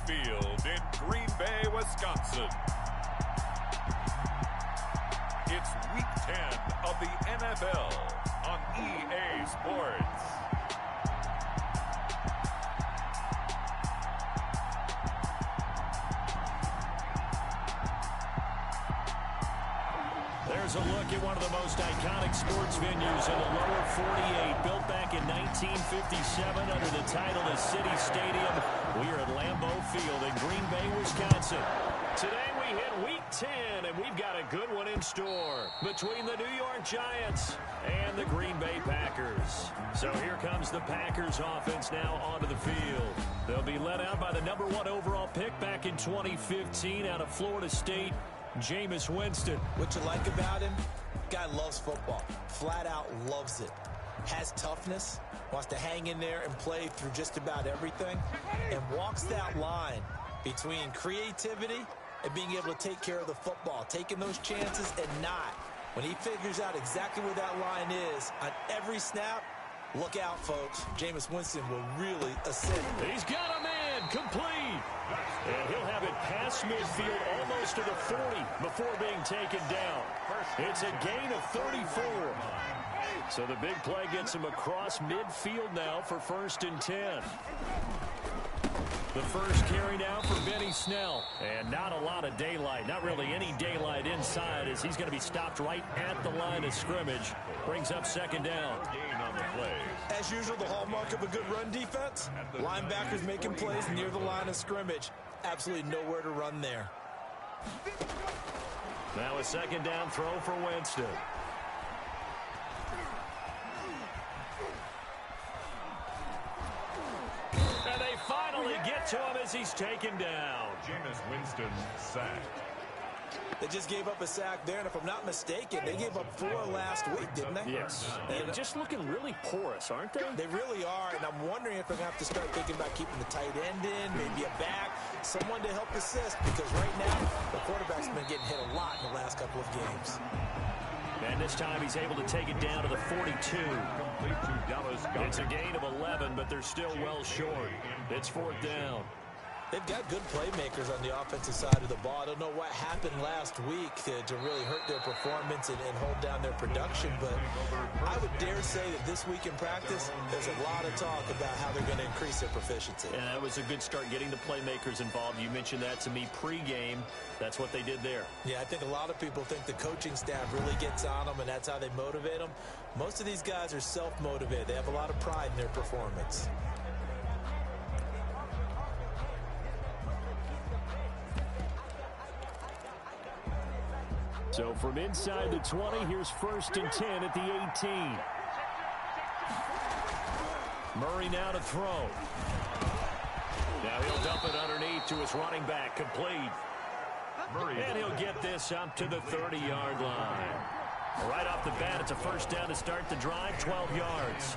Field in Green Bay, Wisconsin. It's Week 10 of the NFL on EA Sports. There's a look at one of the most iconic sports venues in the lower 48, built back in 1957 under the title of City Stadium. We are at Lambeau Field in Green Bay, Wisconsin. Today we hit Week 10, and we've got a good one in store between the New York Giants and the Green Bay Packers. So here comes the Packers offense now onto the field. They'll be led out by the #1 overall pick back in 2015 out of Florida State, Jameis Winston. What you like about him? Guy loves football. Flat out loves it. Has toughness. Wants to hang in there and play through just about everything. And walks that line between creativity and being able to take care of the football. Taking those chances and not. When he figures out exactly where that line is on every snap, look out, folks. Jameis Winston will really ascend. He's got him in. Complete. And he'll have it past midfield almost to the 40 before being taken down. It's a gain of 34. So the big play gets him across midfield now for 1st and 10. The first carry now for Benny Snell. And not a lot of daylight. Not really any daylight inside as he's going to be stopped right at the line of scrimmage. Brings up 2nd down. Gain on the play. As usual, the hallmark of a good run defense. Linebackers making plays near the line of scrimmage. Absolutely nowhere to run there. Now a 2nd down throw for Winston. And they finally get to him as he's taken down. Jameis Winston sacked. They just gave up a sack there, and if I'm not mistaken, they gave up 4 last week, didn't they? Yes. And just looking really porous, aren't they? They really are, and I'm wondering if they're going to have to start thinking about keeping the tight end in, maybe a back, someone to help assist, because right now, the quarterback's been getting hit a lot in the last couple of games. And this time he's able to take it down to the 42. It's a gain of 11, but they're still well short. It's 4th down. They've got good playmakers on the offensive side of the ball. I don't know what happened last week to really hurt their performance and hold down their production, but I would dare say that this week in practice, there's a lot of talk about how they're going to increase their proficiency. And that was a good start getting the playmakers involved. You mentioned that to me pregame. That's what they did there. Yeah, I think a lot of people think the coaching staff really gets on them, and that's how they motivate them. Most of these guys are self-motivated. They have a lot of pride in their performance. So from inside the 20, here's 1st and 10 at the 18. Murray now to throw. Now he'll dump it underneath to his running back, complete. Murray. And he'll get this up to the 30-yard line. Right off the bat, it's a 1st down to start the drive, 12 yards.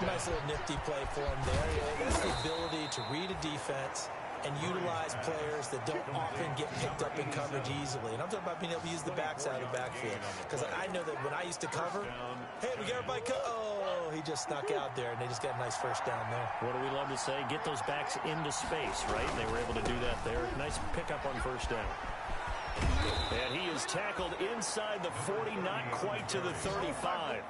Nice little nifty play for him there. That's the ability to read a defense and utilize players that don't often get picked up in coverage easily. And I'm talking about being able to use the backside of the backfield. Because I know that when I used to cover, hey, we got everybody oh, he just snuck out there, and they just got a nice 1st down there. What do we love to say? Get those backs into space, right? And they were able to do that there. Nice pickup on 1st down. And he is tackled inside the 40, not quite to the 35.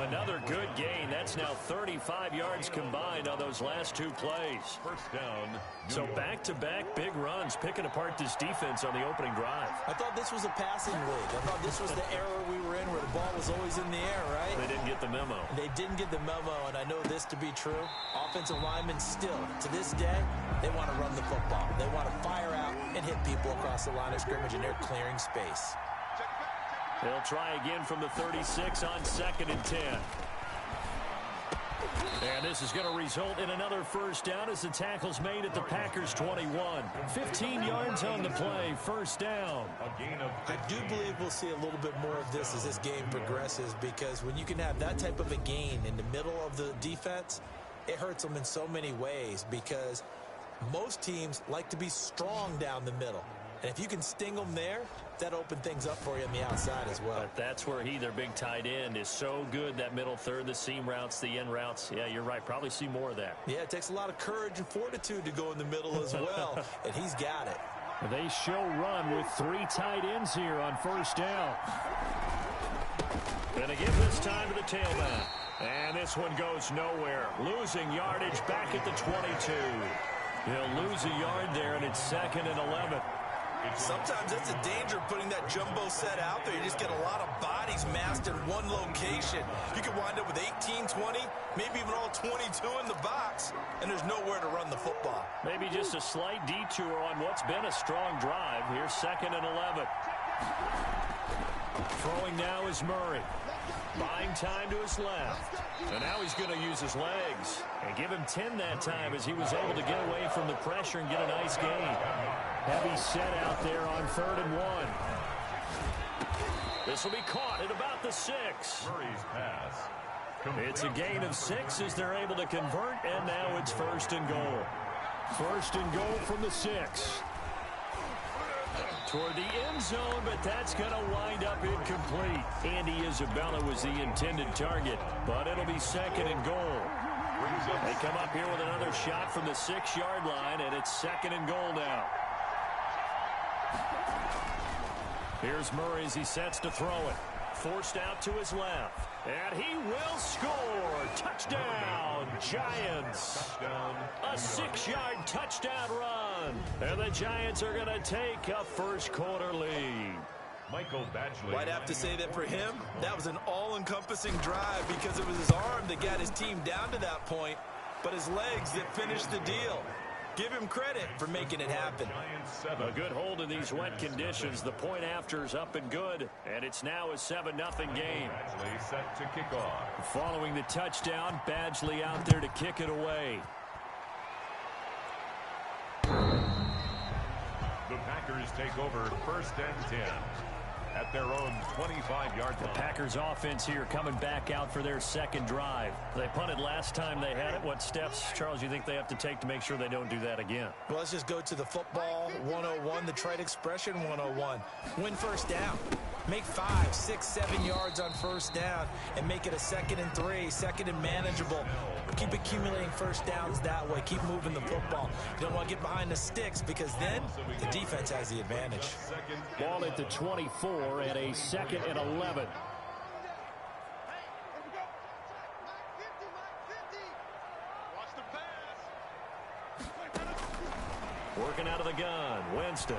Another good gain. That's now 35 yards combined on those last 2 plays. 1st down. So back-to-back big runs, picking apart this defense on the opening drive. I thought this was a passing league. I thought this was the era we were in where the ball was always in the air, right? They didn't get the memo. They didn't get the memo, and I know this to be true. Offensive linemen still, to this day, they want to run the football. They want to fire out and hit people across the line of scrimmage, and they're clearing space. They'll try again from the 36 on 2nd and 10. And this is going to result in another 1st down as the tackle's made at the Packers 21. 15 yards on the play, 1st down. I do believe we'll see a little bit more of this as this game progresses, because when you can have that type of a gain in the middle of the defense, it hurts them in so many ways, because Most teams like to be strong down the middle. And if you can sting them there, that opens things up for you on the outside as well. But that's where their big tight end, is so good, that middle third, the seam routes, the end routes. Yeah, you're right. Probably see more of that. Yeah, it takes a lot of courage and fortitude to go in the middle as well, and he's got it. They show run with 3 tight ends here on first down. Going to give this time to the tailback. And this one goes nowhere. Losing yardage back at the 22. He'll lose a yard there, and it's 2nd and 11. Sometimes that's the danger of putting that jumbo set out there. You just get a lot of bodies massed in one location. You could wind up with 18, 20, maybe even all 22 in the box, and there's nowhere to run the football. Maybe just a slight detour on what's been a strong drive. Here's 2nd and 11. Throwing now is Murray. Buying time to his left. And now he's going to use his legs. And give him 10 that time as he was able to get away from the pressure and get a nice gain. Heavy set out there on 3rd and 1. This will be caught at about the 6. Murray's pass. It's a gain of 6 as they're able to convert, and now it's 1st and goal. 1st and goal from the 6. Toward the end zone, but that's going to wind up incomplete. Andy Isabella was the intended target, but it'll be 2nd and goal. They come up here with another shot from the 6-yard line, and it's 2nd and goal now. Here's Murray as he sets to throw it. Forced out to his left. And he will score. Touchdown, Giants. A 6-yard touchdown run. And the Giants are going to take a first-quarter lead. Michael Badgley. I'd have to say that for him, that was an all-encompassing drive because it was his arm that got his team down to that point, but his legs that finished the deal. Give him credit for making it happen. A good hold in these wet conditions. The point after is up and good, and it's now a 7-0 game. Badgley set to kick off. Following the touchdown, Badgley out there to kick it away. The Packers take over 1st and 10 at their own 25-yard line. Packers offense here coming back out for their 2nd drive. They punted last time they had it. What steps, Charles, you think they have to take to make sure they don't do that again? Well, let's just go to the football 101, the trade expression 101. Win first down. Make 5, 6, 7 yards on first down and make it a 2nd and 3, 2nd and manageable. Keep accumulating first downs that way. Keep moving the football. You don't want to get behind the sticks because then the defense has the advantage. Ball at the 24 and a 2nd and 11. Working out of the gun, Winston.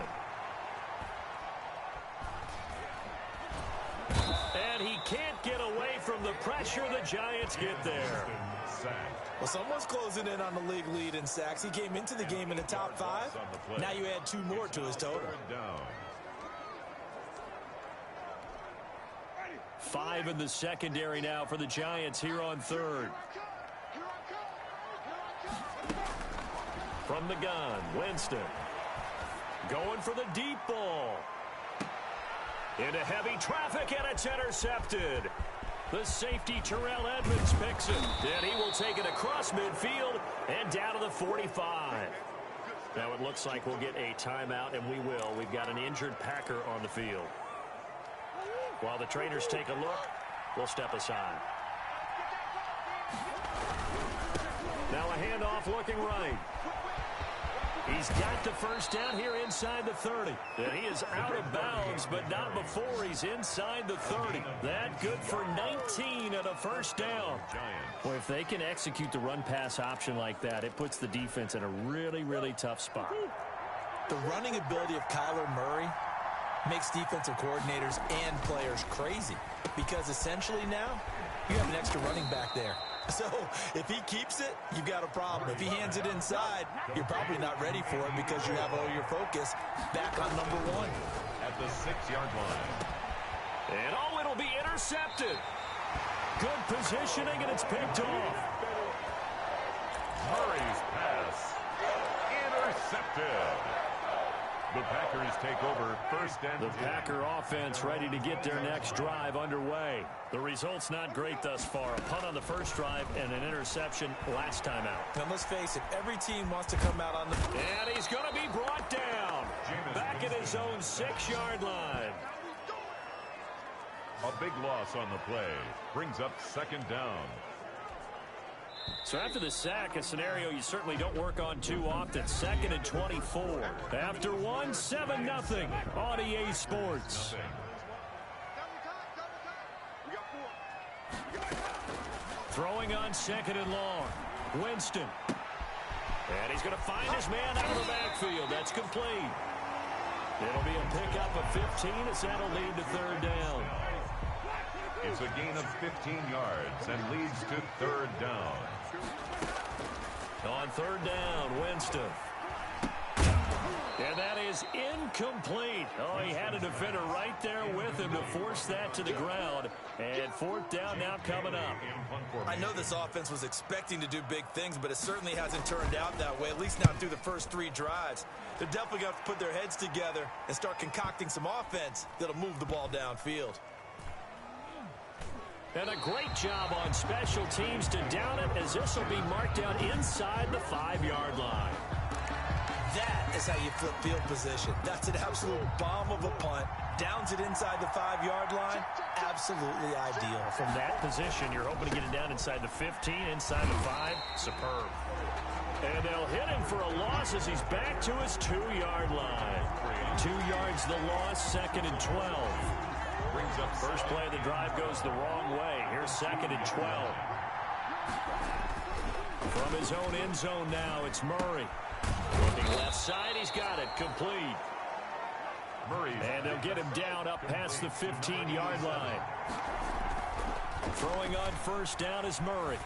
And he can't get away from the pressure. The Giants get there. Well, someone's closing in on the league lead in sacks. He came into the game in the top 5. Now you add 2 more to his total. 5 in the secondary now for the Giants here on 3rd. From the gun, Winston. Going for the deep ball. Into heavy traffic, and it's intercepted. The safety, Terrell Edmonds, picks it. And he will take it across midfield and down to the 45. Now it looks like we'll get a timeout, and we will. We've got an injured Packer on the field. While the trainers take a look, we'll step aside. Now a handoff looking right. He's got the first down here inside the 30. And he is out of bounds, but not before he's inside the 30. That good for 19 and a first down. Well, if they can execute the run-pass option like that, it puts the defense in a really, really tough spot. The running ability of Kyler Murray makes defensive coordinators and players crazy because essentially now you have an extra running back there. So if he keeps it, you've got a problem. If he hands it inside, you're probably not ready for it because you have all your focus back on number 1. At the 6-yard line. And oh, it'll be intercepted. Good positioning, and it's picked off. Murray's pass intercepted. The Packers take over first and the Packer offense ready to get their next drive underway. The result's not great thus far. A punt on the first drive and an interception last time out. And let's face it, every team wants to come out on the... And he's going to be brought down. Back at his own 6-yard line. A big loss on the play. Brings up second down. So after the sack, a scenario you certainly don't work on too often. 2nd and 24. After 7-0 on EA Sports. Throwing on 2nd and long. Winston. And he's going to find his man out of the backfield. That's complete. It'll be a pickup of 15 as that'll lead to 3rd down. It's a gain of 15 yards and leads to 3rd down. On 3rd down, Winston. And that is incomplete. Oh, he had a defender right there with him to force that to the ground. And 4th down now coming up. I know this offense was expecting to do big things, but it certainly hasn't turned out that way, at least not through the first 3 drives. They're definitely going to have to put their heads together and start concocting some offense that'll move the ball downfield. And a great job on special teams to down it, as this will be marked down inside the 5-yard line. That is how you flip field position. That's an absolute bomb of a punt. Downs it inside the 5-yard line. Absolutely ideal. From that position, you're hoping to get it down inside the 15, inside the 5. Superb. And they'll hit him for a loss as he's back to his 2-yard line. 2 yards the loss, 2nd and 12. First play of the drive goes the wrong way. Here's 2nd and 12. From his own end zone now, it's Murray. Looking left side, he's got it. Complete. And they'll get him down up past the 15-yard line. Throwing on 1st down is Murray.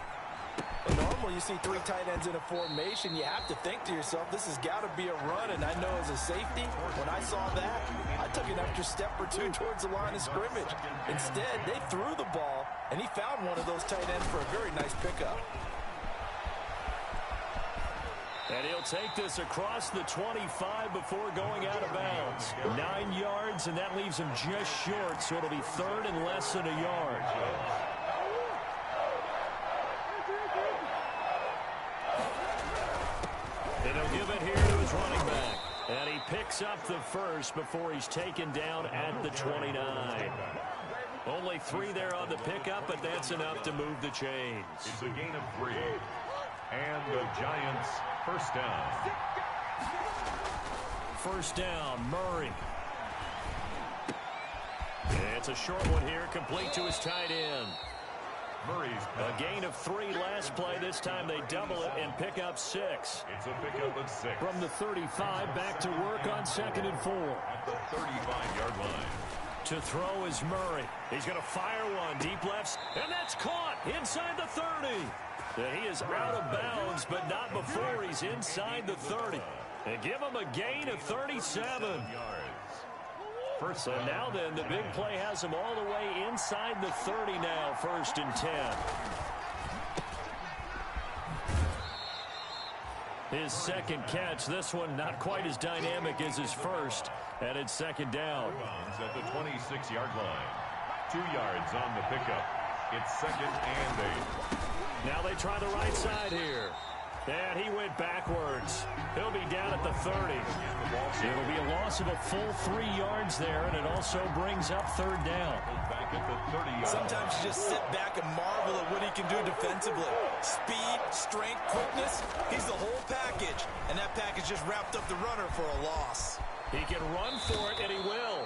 Normally, you see 3 tight ends in a formation. You have to think to yourself, this has got to be a run. And I know as a safety, when I saw that, I took an extra step or 2 towards the line of scrimmage. Instead, they threw the ball, and he found one of those tight ends for a very nice pickup. And he'll take this across the 25 before going out of bounds. 9 yards, and that leaves him just short, so it'll be 3rd and less than a yard. And he'll give it here to his running back. And he picks up the first before he's taken down at the 29. Only 3 there on the pickup, but that's enough to move the chains. It's a gain of 3. And the Giants, 1st down. 1st down, Murray. It's a short one here, complete to his tight end. Murray's a gain of 3 last play. This time they double it and pick up 6. It's a pickup of 6. From the 35, back to work on 2nd and 4. At the 35-yard line. To throw is Murray. He's going to fire one deep left, and that's caught inside the 30. He is out of bounds, but not before he's inside the 30. And give him a gain of 37. So now then, the big play has him all the way inside the 30 now, 1st and 10. His 2nd catch, this one not quite as dynamic as his first, and it's 2nd down. At the 26-yard line. 2 yards on the pickup. It's 2nd and 8. Now they try the right side here. And he went backwards. He'll be down at the 30. It'll be a loss of a full 3 yards there, and it also brings up 3rd down. Back at the 30-yard. Sometimes you just sit back and marvel at what he can do defensively. Speed, strength, quickness. He's the whole package. And that package just wrapped up the runner for a loss. He can run for it, and he will.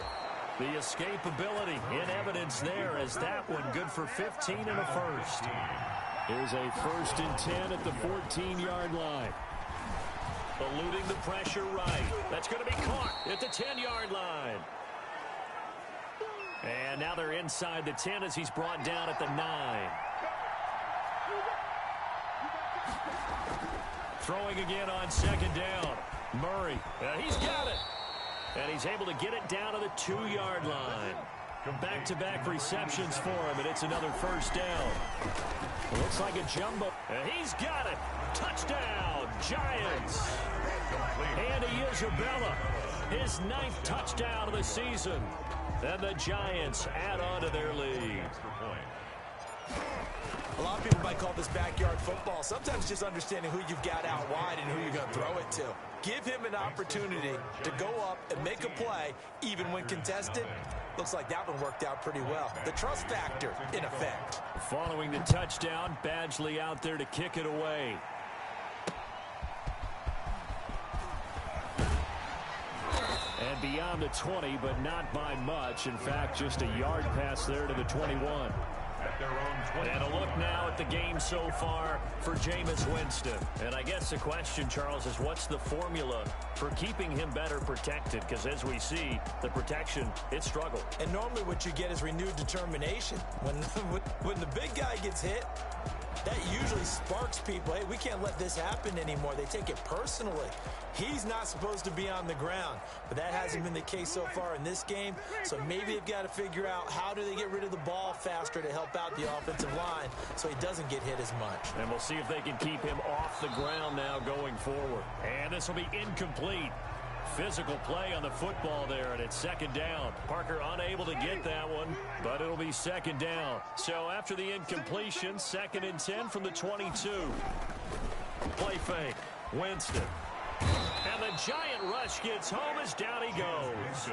The escapability in evidence there as that one good for 15 and a first. Here's a 1st and 10 at the 14-yard line. Eluding the pressure right. That's going to be caught at the 10-yard line. And now they're inside the 10 as he's brought down at the 9. Throwing again on 2nd down. Murray. He's got it. And he's able to get it down to the 2-yard line. Back-to-back receptions for him, and it's another first down. Looks like a jumbo. And he's got it. Touchdown, Giants. And Isabella, his 9th touchdown of the season. And the Giants add on to their lead. A lot of people might call this backyard football. Sometimes just understanding who you've got out wide and who you're going to throw it to. Give him an opportunity to go up and make a play, even when contested. Looks like that one worked out pretty well. The trust factor in effect. Following the touchdown, Badgley out there to kick it away. And beyond the 20, but not by much. In fact, just a yard pass there to the 21. At their own 20. And a look now at the game so far for Jameis Winston. And I guess the question, Charles, is what's the formula for keeping him better protected? Because as we see, the protection, it struggled. And normally what you get is renewed determination. When the big guy gets hit, that usually sparks people. Hey, we can't let this happen anymore. They take it personally. He's not supposed to be on the ground, but that hasn't been the case so far in this game. So maybe they've got to figure out how do they get rid of the ball faster to help out the offensive line so he doesn't get hit as much. And we'll see if they can keep him off the ground now going forward. And this will be incomplete. Physical play on the football there, and it's second down. Parker unable to get that one, but it'll be second down. So after the incompletion, 2nd and 10 from the 22. Play fake. Winston. And the giant rush gets home as down he goes.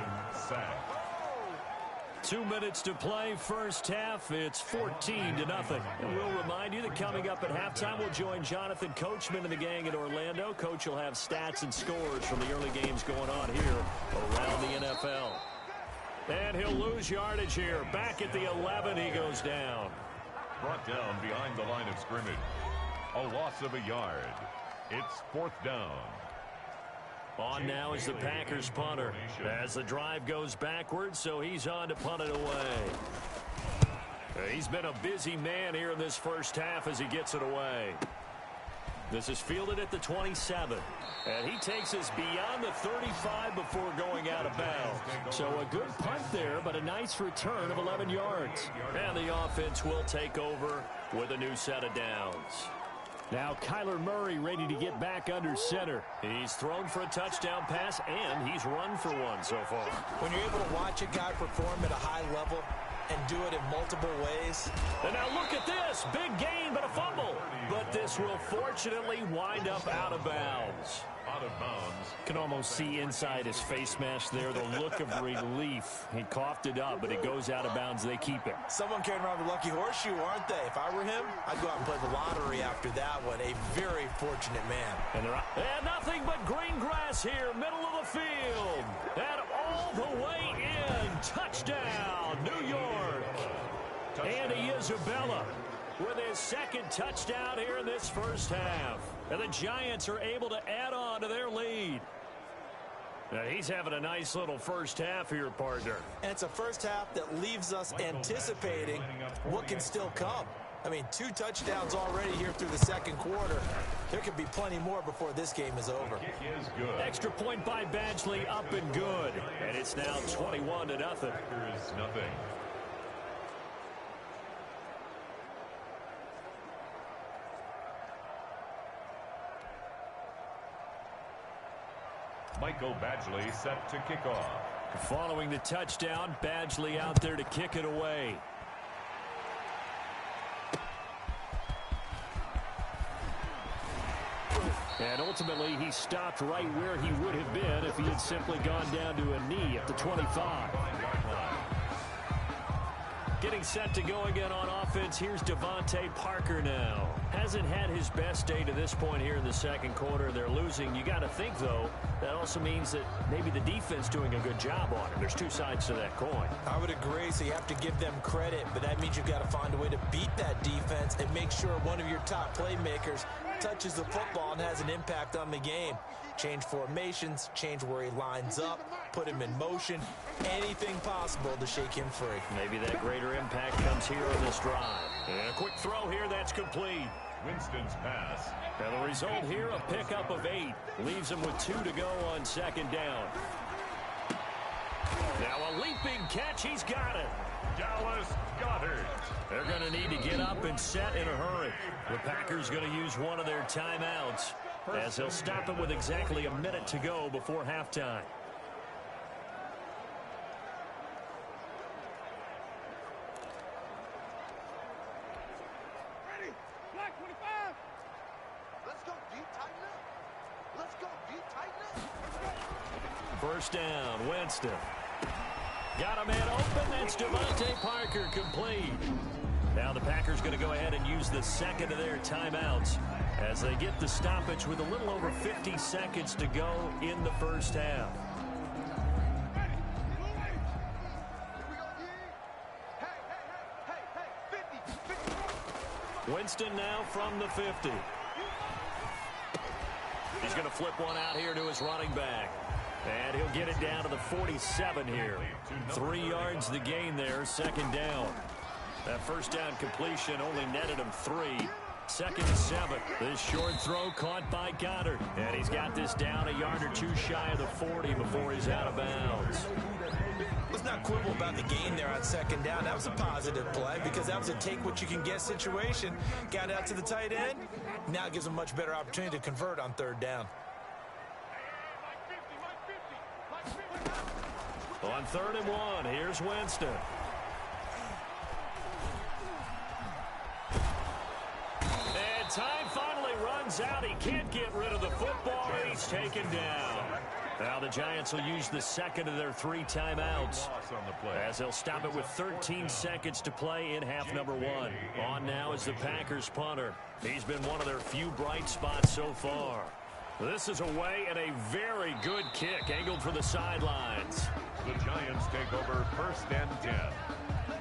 2 minutes to play, first half. It's 14-0. And we'll remind you that coming up at halftime, we'll join Jonathan Coachman and the gang in Orlando. Coach will have stats and scores from the early games going on here around the NFL. And he'll lose yardage here. Back at the 11, he goes down. Brought down behind the line of scrimmage. A loss of a yard. It's 4th down. On now is the Packers punter as the drive goes backwards, so he's on to punt it away. He's been a busy man here in this first half as he gets it away. This is fielded at the 27, and he takes us beyond the 35 before going out of bounds. So a good punt there, but a nice return of 11 yards. And the offense will take over with a new set of downs. Now Kyler Murray ready to get back under center. He's thrown for a touchdown pass, and he's run for one so far. When you're able to watch a guy perform at a high level and do it in multiple ways. And now look at this. Big gain, but a fumble. But this will fortunately wind up out of bounds. Out of bounds. Can almost see inside his face mask there the look of relief. He coughed it up, but it goes out of bounds. They keep it. Someone carrying around the lucky horseshoe, aren't they? If I were him, I'd go out and play the lottery after that one. A very fortunate man. And nothing but green grass here, middle of the field. And all the way in. Touchdown, New York. Andy Isabella with his 2nd touchdown here in this first half. And the Giants are able to add on to their lead. Now he's having a nice little first half here, partner. And it's a first half that leaves us anticipating what can still come. I mean, 2 touchdowns already here through the 2nd quarter. There could be plenty more before this game is over. Extra point by Badgley, up and good. And it's now 21-0. Nothing. Michael Badgley set to kick off. Following the touchdown, Badgley out there to kick it away. And ultimately, he stopped right where he would have been if he had simply gone down to a knee at the 25. Getting set to go again on offense, here's Devontae Parker now. Hasn't had his best day to this point here in the 2nd quarter. They're losing. You got to think, though, that also means that maybe the defense doing a good job on him. There's 2 sides to that coin. I would agree, so you have to give them credit, but that means you've got to find a way to beat that defense and make sure one of your top playmakers touches the football and has an impact on the game. Change formations, change where he lines up, put him in motion, anything possible to shake him free. Maybe that greater impact comes here on this drive. And a quick throw here, that's complete. Winston's pass. And the result here, a pickup of 8. Leaves him with 2 to go on 2nd down. Now a leaping catch. He's got it. Dallas Goedert. They're going to need to get up and set in a hurry. The Packers going to use one of their timeouts as they'll stop it with exactly a minute to go before halftime. Ready? Black 25. Let's go deep, tighten up. Let's go deep, tighten up. First down, Winston. Got a man open. That's Devontae Parker complete. Now the Packers going to go ahead and use the second of their timeouts as they get the stoppage with a little over 50 seconds to go in the first half. Winston now from the 50. He's going to flip one out here to his running back. And he'll get it down to the 47 here. 3 yards the gain there, second down. That first down completion only netted him 3. Second and 7. This short throw caught by Goddard. And he's got this down a yard or two shy of the 40 before he's out of bounds. Let's not quibble about the gain there on second down. That was a positive play because that was a take-what-you-can-get situation. Got out to the tight end. Now it gives him a much better opportunity to convert on third down. On 3rd and 1, here's Winston. And time finally runs out. He can't get rid of the football, and he's taken down. Now the Giants will use the second of their 3 timeouts as they'll stop it with 13 seconds to play in half number 1. On now is the Packers punter. He's been one of their few bright spots so far. This is away and a very good kick angled for the sidelines. The Giants take over 1st and 10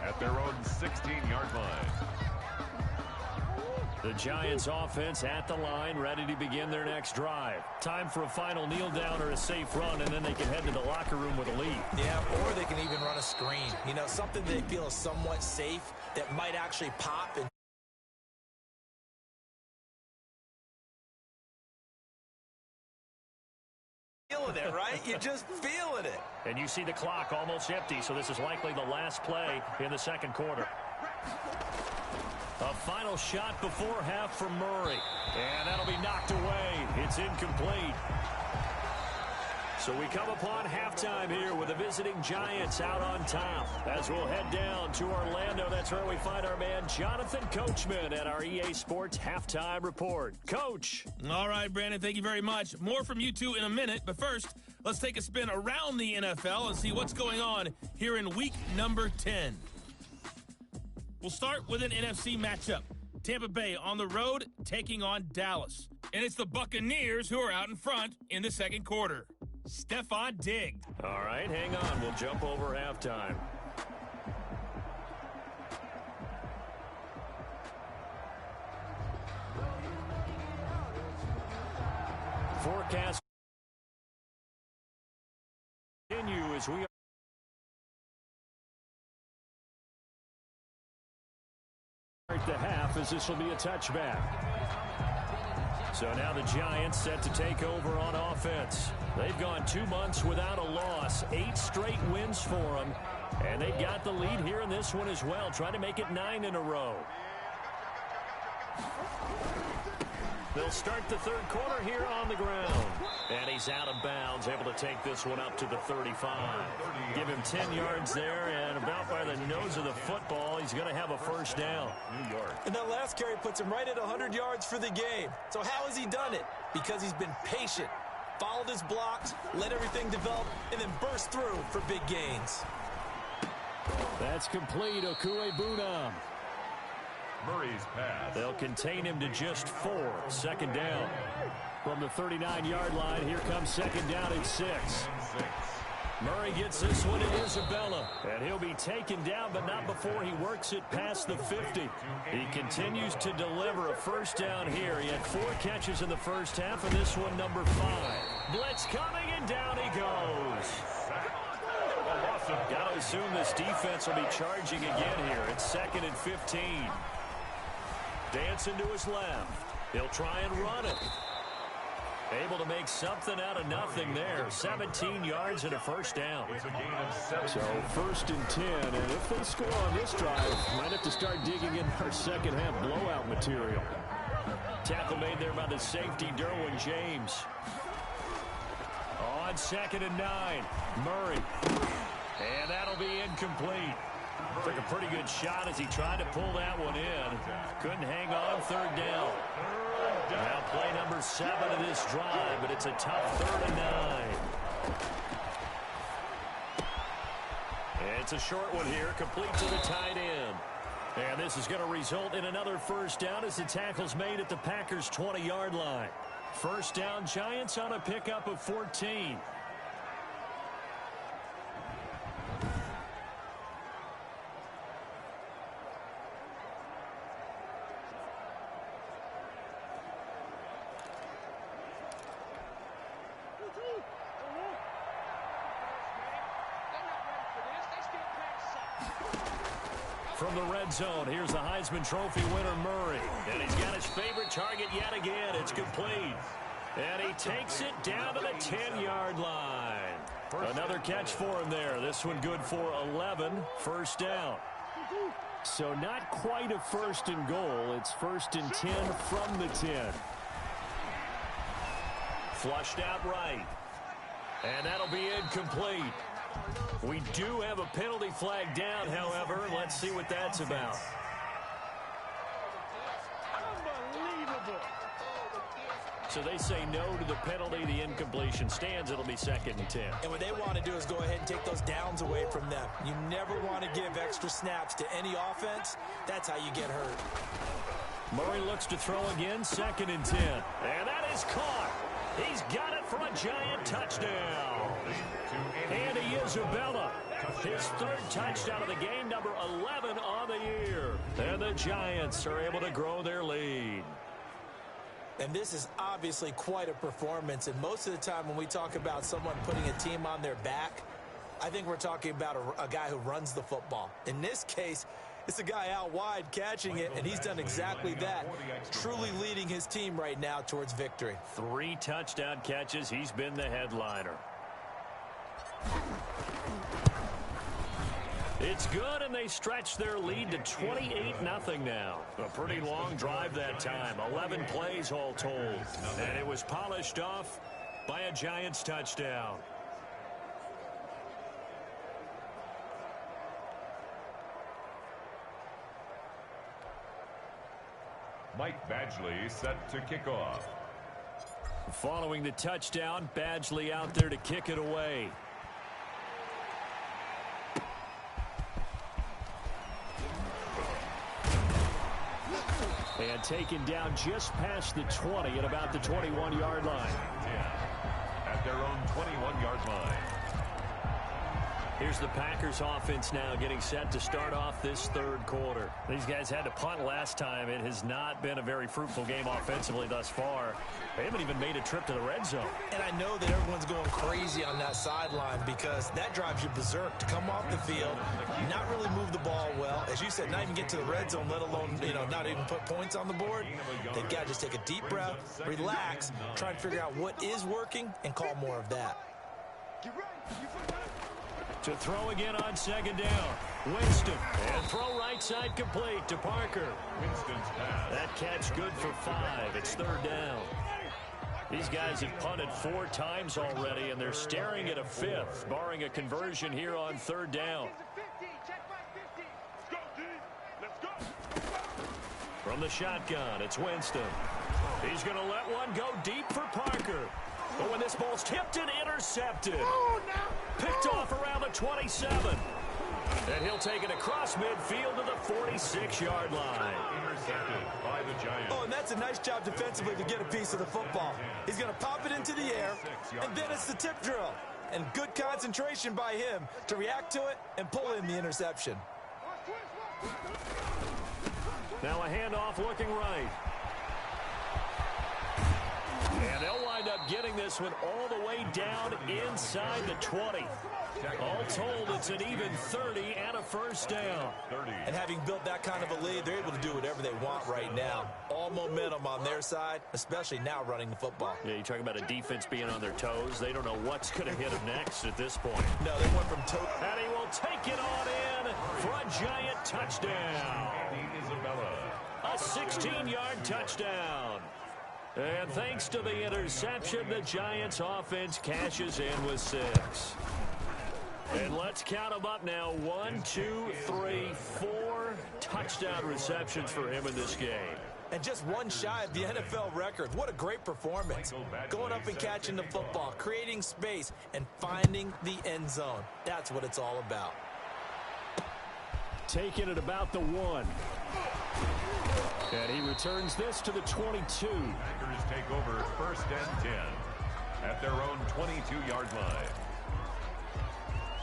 at their own 16-yard line. The Giants offense at the line, ready to begin their next drive. Time for a final kneel down or a safe run, and then they can head to the locker room with a lead. Yeah, or they can even run a screen. You know, something they feel is somewhat safe that might actually pop and feeling it, right? You're just feeling it. And you see the clock almost empty, so this is likely the last play in the second quarter. A final shot before half for Murray. And that'll be knocked away. It's incomplete. So we come upon halftime here with the visiting Giants out on top. As we'll head down to Orlando, that's where we find our man Jonathan Coachman at our EA Sports Halftime Report. Coach. All right, Brandon, thank you very much. More from you two in a minute, but first, let's take a spin around the NFL and see what's going on here in week number 10. We'll start with an NFC matchup. Tampa Bay on the road taking on Dallas. And it's the Buccaneers who are out in front in the second quarter. Stephon Diggs. All right, hang on. We'll jump over halftime. Forecast continue as we at the half, as this will be a touchback. So now the Giants set to take over on offense. They've gone 2 months without a loss, 8 straight wins for them, and they've got the lead here in this one as well, trying to make it 9 in a row. They'll start the third quarter here on the ground. And he's out of bounds, able to take this one up to the 35. Give him 10 yards there, and about by the nose of the football, he's going to have a first down. New York. And that last carry puts him right at 100 yards for the game. So how has he done it? Because he's been patient, followed his blocks, let everything develop, and then burst through for big gains. That's complete, Okuebunam. Murray's pass. They'll contain him to just 4. Second down. From the 39-yard line, here comes second down and 6. Murray gets this one to Isabella. And he'll be taken down, but not before he works it past the 50. He continues to deliver a first down here. He had 4 catches in the first half, and this one number 5. Blitz coming, and down he goes. Got to assume this defense will be charging again here. It's second and 15. Dancing to his left. He'll try and run it. Able to make something out of nothing there. 17 yards and a first down. It's a gain of 7. So 1st and 10, and if they score on this drive, might have to start digging in our second half blowout material. Tackle made there by the safety, Derwin James. On 2nd and 9, Murray. And that'll be incomplete. Took a pretty good shot as he tried to pull that one in. Couldn't hang on 3rd down. Now play number 7 of this drive, but it's a tough 3rd and 9. It's a short one here, complete to the tight end. And this is going to result in another first down as the tackle's made at the Packers' 20-yard line. First down, Giants on a pickup of 14. From the red zone, here's the Heisman Trophy winner, Murray. And he's got his favorite target yet again. It's complete. And he takes it down to the 10-yard line. Another catch for him there. This one good for 11. First down. So not quite a 1st and goal. It's 1st and 10 from the 10. Flushed out right. And that'll be incomplete. We do have a penalty flag down, however. Let's see what that's about. Unbelievable. So they say no to the penalty. The incompletion stands. It'll be 2nd and 10. And what they want to do is go ahead and take those downs away from them. You never want to give extra snaps to any offense. That's how you get hurt. Murray looks to throw again. 2nd and 10. And that is caught. He's got it for a Giant touchdown. Andy Isabella, his 3rd touchdown of the game, number 11 on the year. And the Giants are able to grow their lead. And this is obviously quite a performance. And most of the time when we talk about someone putting a team on their back, I think we're talking about a guy who runs the football. In this case, it's a guy out wide catching it, and he's done exactly that, truly leading his team right now towards victory. 3 touchdown catches. He's been the headliner. It's good, and they stretch their lead to 28-0 now. A pretty long drive that time. 11 plays all told. And it was polished off by a Giants touchdown. Mike Badgley set to kick off. Following the touchdown, Badgley out there to kick it away. And taken down just past the 20 at about the 21-yard line. 10 at their own 21-yard line. Here's the Packers offense now getting set to start off this 3rd quarter. These guys had to punt last time. It has not been a very fruitful game offensively thus far. They haven't even made a trip to the red zone. And I know that everyone's going crazy on that sideline because that drives you berserk to come off the field, not really move the ball well. As you said, not even get to the red zone, let alone, not even put points on the board. They've got to just take a deep breath, relax, try and figure out what is working, and call more of that. To throw again on 2nd down. Winston. And throw right side complete to Parker. Winston's pass. That catch good for 5. It's 3rd down. These guys have punted 4 times already, and they're staring at a 5th, barring a conversion here on 3rd down. From the shotgun, it's Winston. He's going to let one go deep for Parker. But when this ball's tipped and intercepted. Picked off around the 27. And he'll take it across midfield to the 46-yard line. Intercepted by the Giants. Oh, and that's a nice job defensively to get a piece of the football. He's going to pop it into the air, and then it's the tip drill. And good concentration by him to react to it and pull in the interception. Now a handoff looking right. And they'll line wind up getting this one all the way down inside the 20. All told, it's an even 30 and a first down. And having built that kind of a lead, they're able to do whatever they want right now. All momentum on their side, especially now running the football. Yeah, you talk about a defense being on their toes. They don't know what's going to hit them next at this point. No, they went from toe. And he will take it on in for a giant touchdown. A 16-yard touchdown. And thanks to the interception, the Giants offense cashes in with 6. And let's count them up now. 1, 2, 3, 4 touchdown receptions for him in this game. And just one shy of the NFL record. What a great performance. Going up and catching the football, creating space, and finding the end zone. That's what it's all about. Taking it about the 1. And he returns this to the 22. Packers take over 1st and 10 at their own 22-yard line.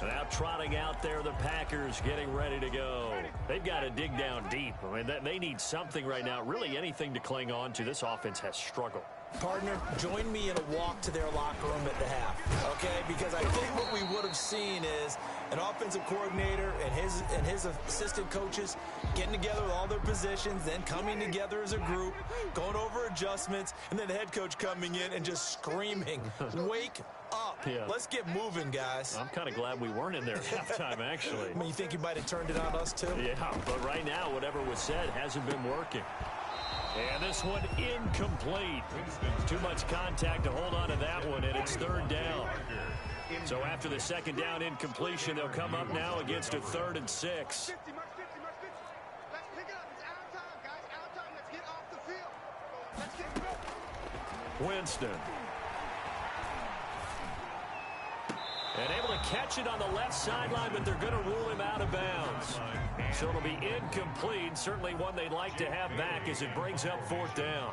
Now trotting out there, the Packers getting ready to go. They've got to dig down deep. I mean, they need something right now, really anything to cling on to. This offense has struggled. Partner, join me in a walk to their locker room at the half, okay? Because I think what we would have seen is an offensive coordinator and his assistant coaches getting together with all their positions, then coming together as a group, going over adjustments, and then the head coach coming in and just screaming, wake up. Yeah. Let's get moving, guys. I'm kind of glad we weren't in there at halftime, actually. I mean, you think you might have turned it on us, too? Yeah, but right now, whatever was said hasn't been working. And this one incomplete. Too much contact to hold on to that one, and it's 3rd down. So after the 2nd down incompletion, they'll come up now against a 3rd and 6. Let's pick it up. It's our time, guys. Our time. Let's get off the field. Let's get going. Winston. And able to catch it on the left sideline, but they're going to rule him out of bounds. So it'll be incomplete. Certainly one they'd like to have back as it brings up 4th down.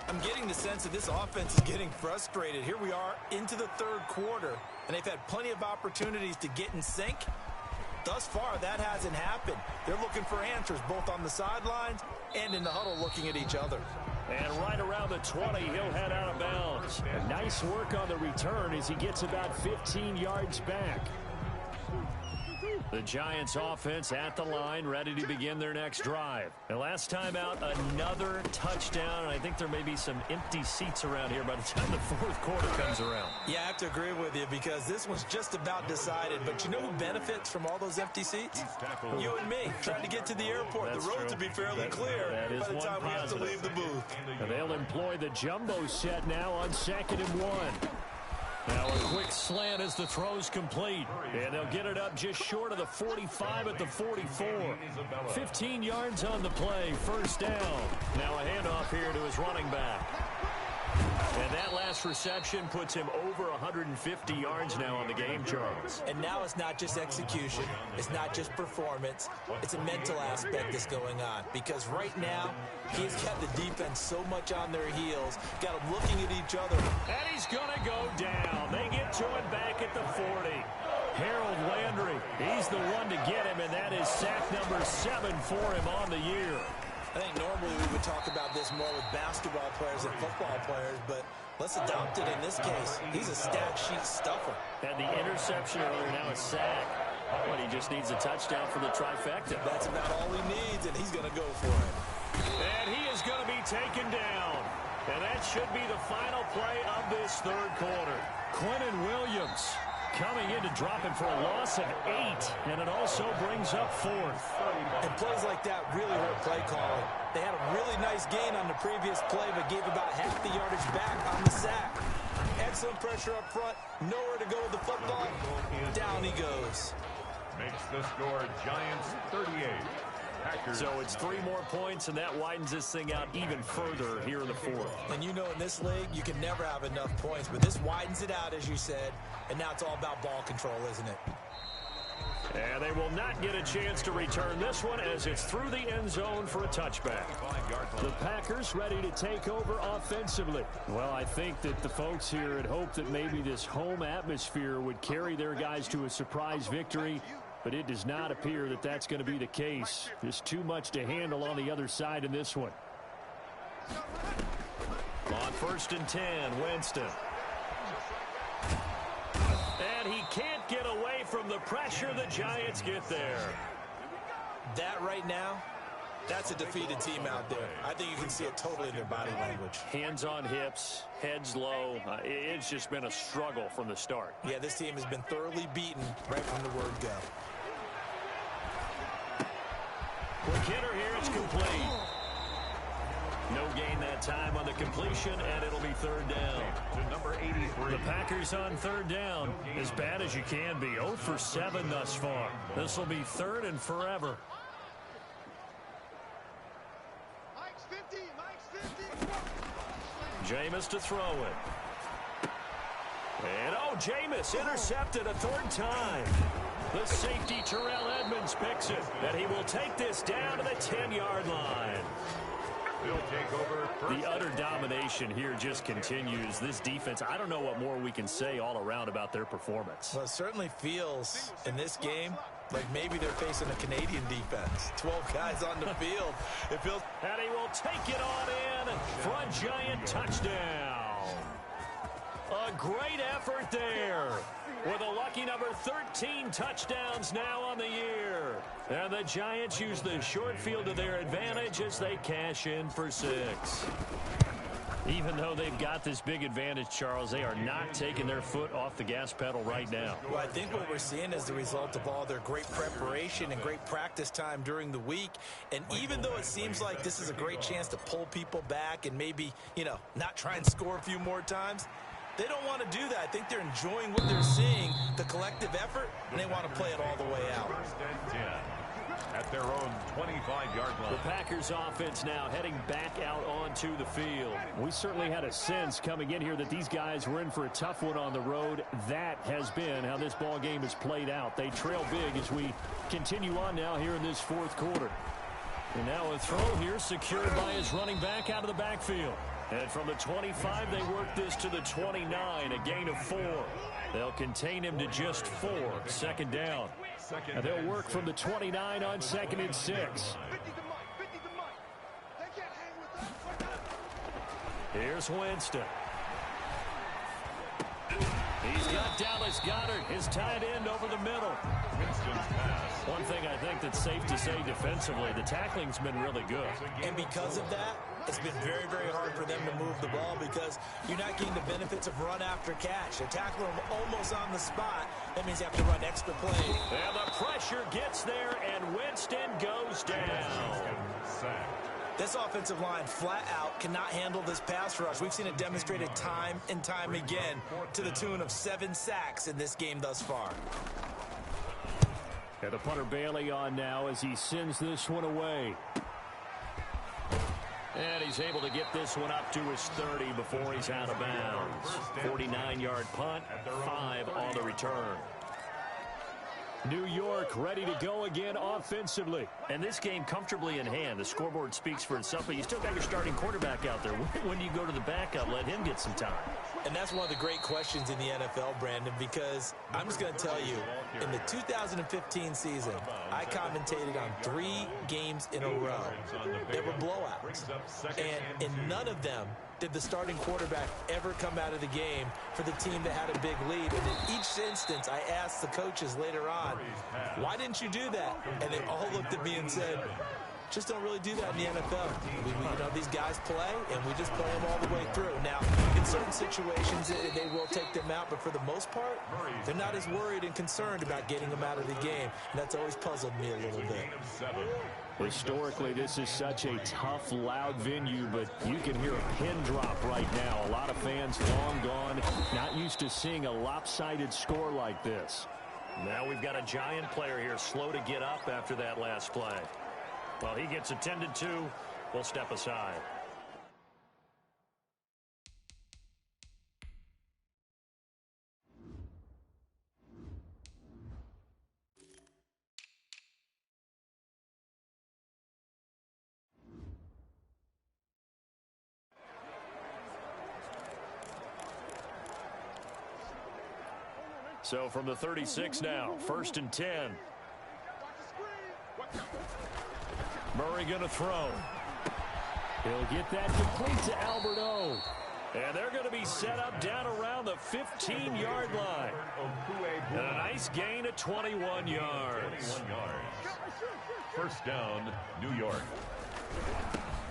I'm getting the sense that this offense is getting frustrated. Here we are into the 3rd quarter, and they've had plenty of opportunities to get in sync. Thus far, that hasn't happened. They're looking for answers both on the sidelines and in the huddle looking at each other. And right around the 20, he'll head out of bounds. Nice work on the return as he gets about 15 yards back. The Giants offense at the line, ready to begin their next drive. And last time out, another touchdown. And I think there may be some empty seats around here by the time the 4th quarter comes around. Yeah, I have to agree with you because this one's just about decided. But you know who benefits from all those empty seats? You and me, trying to get to the airport. That's the roads true. will be fairly clear that by the time we have to leave the booth. And they'll employ the jumbo set now on 2nd and 1. Now a quick slant as the throw's complete. And they'll get it up just short of the 45 at the 44. 15 yards on the play, 1st down. Now a handoff here to his running back. And that last reception puts him over 150 yards now on the game, Charles. And now it's not just execution. It's not just performance. It's a mental aspect that's going on. Because right now, he's got the defense so much on their heels, got them looking at each other. And he's going to go down. They get to him back at the 40. Harold Landry, he's the one to get him, and that is sack number 7 for him on the year. I think normally we would talk about this more with basketball players than football players, but let's adopt it in this case. He's a stat sheet stuffer. And the interception earlier, now a sack. But he just needs a touchdown for the trifecta. That's about all he needs, and he's going to go for it. And he is going to be taken down. And that should be the final play of this 3rd quarter. Quentin Williams coming in to drop him for a loss of 8, and it also brings up 4th. And plays like that really hurt play calling. They had a really nice gain on the previous play, but gave about half the yardage back on the sack. Excellent pressure up front, nowhere to go with the football. Down he goes. Makes the score Giants 38. Packers. So it's 3 more points, and that widens this thing out even further here in the 4th. And you know in this league, you can never have enough points, but this widens it out, as you said, and now it's all about ball control, isn't it? And they will not get a chance to return this one as it's through the end zone for a touchback. The Packers ready to take over offensively. Well, I think that the folks here had hoped that maybe this home atmosphere would carry their guys to a surprise victory, but it does not appear that that's going to be the case. There's too much to handle on the other side in this one. On 1st and 10, Winston. And he can't get away from the pressure. The Giants get there. That right now, that's a defeated team out there. I think you can see it totally in their body language. Hands on hips, heads low. It's just been a struggle from the start. Yeah, this team has been thoroughly beaten right from the word go. Quick hitter here, it's complete. No gain that time on the completion, and it'll be 3rd down. To number 83. The Packers on 3rd down, as bad as you can be. 0 for 7 thus far. This will be 3rd and forever. Mike's 50, Mike's 50. Jameis to throw it. And, Jameis intercepted a 3rd time. The safety, Terrell Edmonds, picks it. And he will take this down to the 10-yard line. He'll take over. The utter domination here just continues. This defense, I don't know what more we can say all around about their performance. Well, it certainly feels in this game like maybe they're facing a Canadian defense. 12 guys on the field. It feels. And he will take it on in for a Giant touchdown. A great effort there. With a lucky number 13 touchdowns now on the year. And the Giants use the short field to their advantage as they cash in for 6. Even though they've got this big advantage, Charles, they are not taking their foot off the gas pedal right now. Well, I think what we're seeing is the result of all their great preparation and great practice time during the week. And even though it seems like this is a great chance to pull people back and maybe, not try and score a few more times, they don't want to do that. I think they're enjoying what they're seeing, the collective effort, and they want to play it all the way out. 1st and 10 at their own 25-yard line. The Packers offense now heading back out onto the field. We certainly had a sense coming in here that these guys were in for a tough one on the road. That has been how this ball game has played out. They trail big as we continue on now here in this 4th quarter. And now a throw here secured by his running back out of the backfield. And from the 25, they work this to the 29, a gain of 4. They'll contain him to just 4, 2nd down. And they'll work from the 29 on 2nd and 6. Here's Winston. He's got Dallas Goedert, his tight end, over the middle. Winston's pass. One thing I think that's safe to say defensively, the tackling's been really good. And because of that, it's been very, very hard for them to move the ball because you're not getting the benefits of run after catch. They tackle them almost on the spot. That means you have to run extra plays. And the pressure gets there, and Winston goes down. This offensive line flat out cannot handle this pass rush. We've seen it demonstrated time and time again to the tune of 7 sacks in this game thus far. And the punter Bailey on now as he sends this one away. And he's able to get this one up to his 30 before he's out of bounds. 49-yard punt, 5 on the return. New York ready to go again offensively. And this game comfortably in hand. The scoreboard speaks for itself, but you still got your starting quarterback out there. When do you go to the backup? Let him get some time. And that's one of the great questions in the NFL, Brandon, because I'm just going to tell you, in the 2015 season, I commentated on 3 games in a row. They were blowouts. And in none of them did the starting quarterback ever come out of the game for the team that had a big lead. And in each instance, I asked the coaches later on, why didn't you do that? And they all looked at me and said, just don't really do that in the NFL. These guys play, and we just play them all the way through. Now, in certain situations, they will take them out, but for the most part, they're not as worried and concerned about getting them out of the game. And that's always puzzled me a little bit. Historically, this is such a tough, loud venue, but you can hear a pin drop right now. A lot of fans long gone, not used to seeing a lopsided score like this. Now we've got a Giant player here slow to get up after that last play. Well, he gets attended to. We'll step aside. So from the 36 now, 1st and 10. Murray going to throw. He'll get that complete to Albert O. And they're going to be set up down around the 15-yard line. And a nice gain of 21 yards. First down, New York.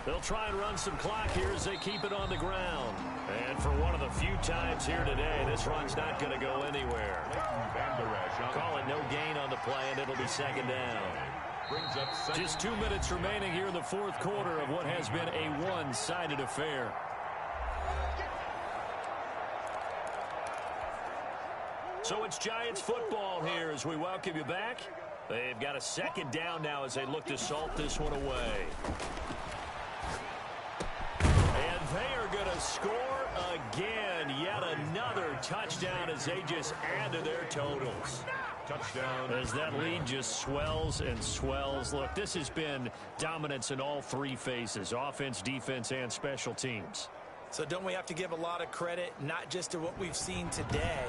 They'll try and run some clock here as they keep it on the ground. And for one of the few times here today, this run's not going to go anywhere. Call it no gain on the play, and it'll be second down. Just 2 minutes remaining here in the fourth quarter of what has been a one-sided affair. So it's Giants football here as we welcome you back. They've got a second down now as they look to salt this one away. And they are going to score again. Yet another touchdown as they just add to their totals. Touchdown. As that lead just swells and swells. Look, this has been dominance in all three phases, offense, defense, and special teams. So don't we have to give a lot of credit, not just to what we've seen today,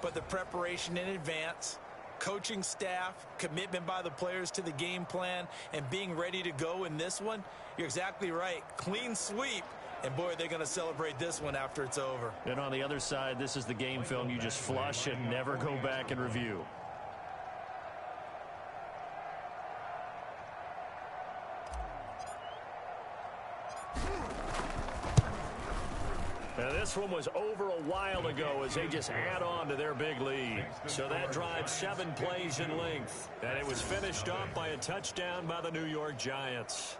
but the preparation in advance, coaching staff, commitment by the players to the game plan, and being ready to go in this one? You're exactly right. Clean sweep. And, boy, they're going to celebrate this one after it's over. And on the other side, this is the game film you just flush and never go back and review. Now, this one was over a while ago as they just add on to their big lead. So that drive 7 plays in length. And it was finished off by a touchdown by the New York Giants.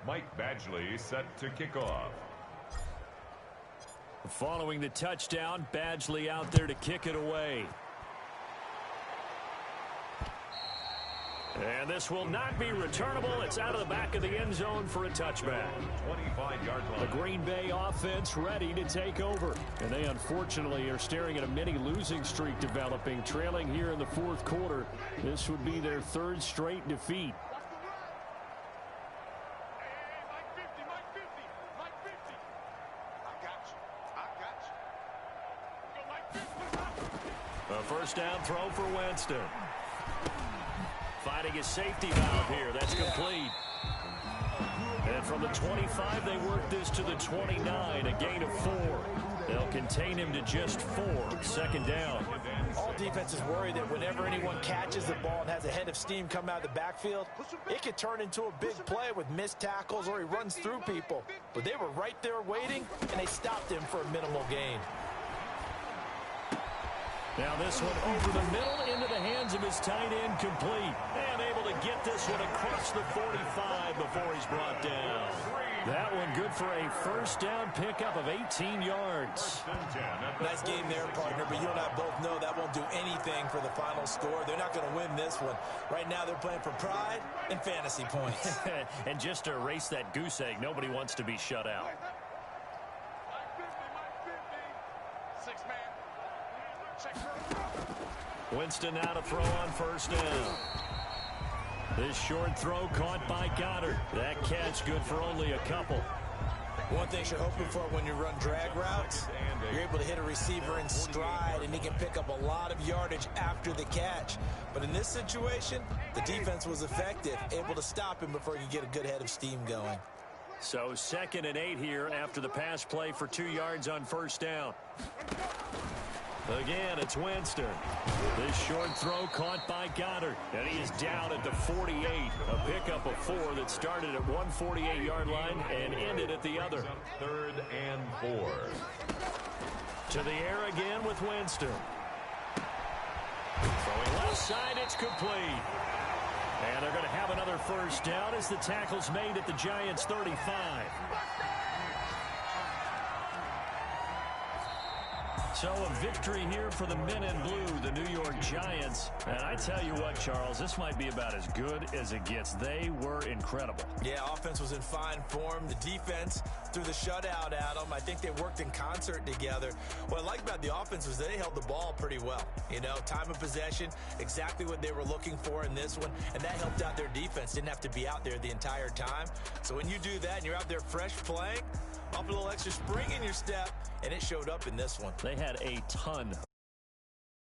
Mike Badgley set to kick off. Following the touchdown, Badgley out there to kick it away. And this will not be returnable. It's out of the back of the end zone for a touchback. 25-yard line. The Green Bay offense ready to take over. And they unfortunately are staring at a mini losing streak developing, trailing here in the fourth quarter. This would be their third straight defeat. A first down throw for Winston. Fighting his safety valve here. That's complete. And from the 25, they work this to the 29, a gain of 4. They'll contain him to just 4. Second down. All defenses worry that whenever anyone catches the ball and has a head of steam come out of the backfield, it could turn into a big play with missed tackles or he runs through people. But they were right there waiting, and they stopped him for a minimal gain. Now this one over the middle into the hands of his tight end, complete. And able to get this one across the 45 before he's brought down. That one good for a first down pickup of 18 yards. Nice game there, partner, but you and I both know that won't do anything for the final score. They're not going to win this one. Right now they're playing for pride and fantasy points. And just to erase that goose egg, nobody wants to be shut out. Winston now to throw on first down. This short throw caught by Goddard. That catch good for only a couple. One thing you're hoping for when you run drag routes, you're able to hit a receiver in stride and he can pick up a lot of yardage after the catch. But in this situation, the defense was effective, able to stop him before he could get a good head of steam going. So 2nd and 8 here after the pass play for 2 yards on first down. Again, it's Winston. This short throw caught by Goddard. And he is down at the 48. A pickup of 4 that started at 148-yard line and ended at the other. 3rd and 4. To the air again with Winston. Throwing left side, it's complete. And they're going to have another first down as the tackle's made at the Giants' 35. So a victory here for the men in blue, the New York Giants. And I tell you what, Charles, this might be about as good as it gets. They were incredible. Yeah, offense was in fine form. The defense threw the shutout at them. I think they worked in concert together. What I like about the offense was they held the ball pretty well. You know, time of possession, exactly what they were looking for in this one. And that helped out their defense. Didn't have to be out there the entire time. So when you do that and you're out there fresh playing, up a little extra spring in your step, and it showed up in this one. They had a ton